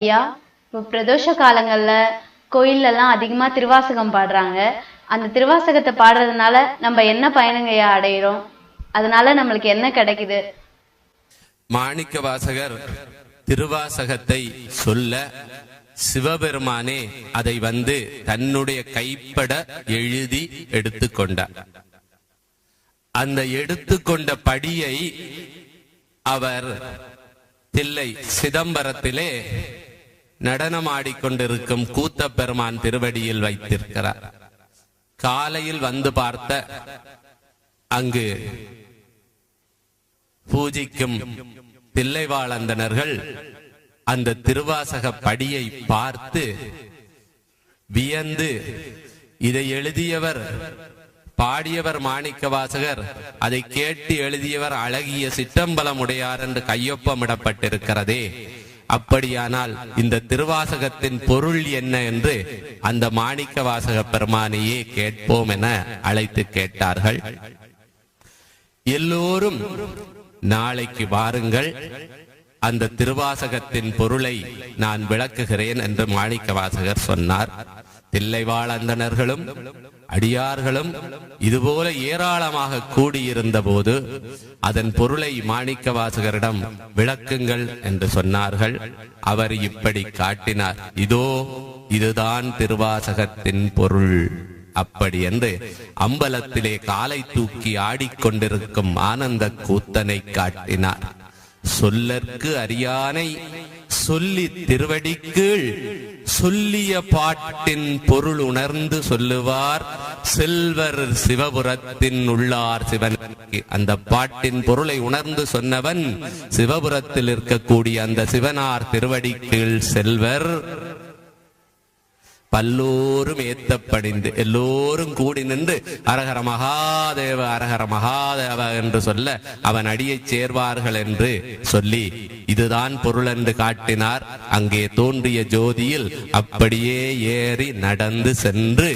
ஐயா, இப்போ பிரதோஷ காலங்கள்ல கோயில்ல எல்லாம் அதிகமா திருவாசகம் பாடுறாங்க. அந்த திருவாசகத்தை பாடுறதுனால நம்ம என்ன பயனுங்கய்யா அடையிறோம்? அதனால நம்மளுக்கு என்ன கிடைக்குது? மாணிக்க வாசகர் திருவாசகத்தை சொல்ல சிவபெருமானே அதை தன்னுடைய கைப்பட எழுதி எடுத்துக்கொண்டார். அந்த எடுத்துக்கொண்ட படியை அவர் தில்லை சிதம்பரத்திலே நடனமாடிக்கொண்டிருக்கும் கூத்த பெருமான் திருவடியில் வைத்திருக்கிறார். காலையில் பார்த்த அங்கு பூஜிக்கும் தில்லைவாழந்தனர்கள் அந்த திருவாசக படியை பார்த்து வியந்து, இதை எழுதியவர் பாடியவர் மாணிக்க வாசகர், அதை கேட்டு எழுதியவர் அழகிய சிற்றம்பலமுடையார் என்று கையொப்பமிடப்பட்டிருக்கிறதே, அப்படியானால் இந்த திருவாசகத்தின் பொருள் என்ன என்று அந்த மாணிக்க வாசக பெருமானையே கேட்போம் என அழைத்து கேட்டார்கள். எல்லோரும் நாளைக்கு வாருங்கள், அந்த திருவாசகத்தின் பொருளை நான் விளக்குகிறேன் என்று மாணிக்க வாசகர் சொன்னார். தில்லைவாழந்தனர்களும் அடியார்களும் இதுபோல ஏராளமாக கூடியிருந்த போது அதன் பொருளை மாணிக்க வாசகரிடம் விளக்குங்கள் என்று சொன்னார்கள். அவர் இப்படி காட்டினார், இதோ இதுதான் திருவாசகத்தின் பொருள். அப்படி என்று அம்பலத்திலே காலை தூக்கி ஆடிக்கொண்டிருக்கும் ஆனந்த கூத்தனை காட்டினார். சொல்லற்கு அரியானை சொல்லி திருவடிக்கீழ் சொல்லிய பாட்டின் பொருள் உணர்ந்து சொல்லுவார் செல்வர் சிவபுரத்தின் உள்ளார் சிவன். அந்த பாட்டின் பொருளை உணர்ந்து சொன்னவன் சிவபுரத்தில் இருக்கக்கூடிய அந்த சிவனார் திருவடிக்கீழ் செல்வர். பல்லோரும் ஏத்தப்படிந்து எல்லோரும் கூடி நின்று அரஹர மகாதேவ அரஹர மகாதேவ என்று சொல்ல அவன் அடியை சேர்வார்கள் என்று சொல்லி இதுதான் பொருள் என்று காட்டினார். அங்கே தோன்றிய ஜோதியில் அப்படியே ஏறி நடந்து சென்று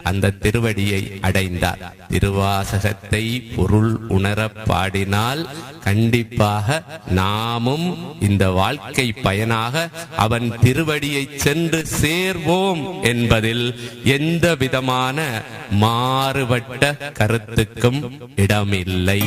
அந்த திருவடியை அடைந்தார். திருவாசகத்தை பொருள் உணர பாடினால் கண்டிப்பாக நாமும் இந்த வாழ்க்கை பயனாக அவன் திருவடியை சென்று சேர்வோம் என்பதில் எந்த விதமான மாறுபட்ட கருத்துக்கும் இடமில்லை.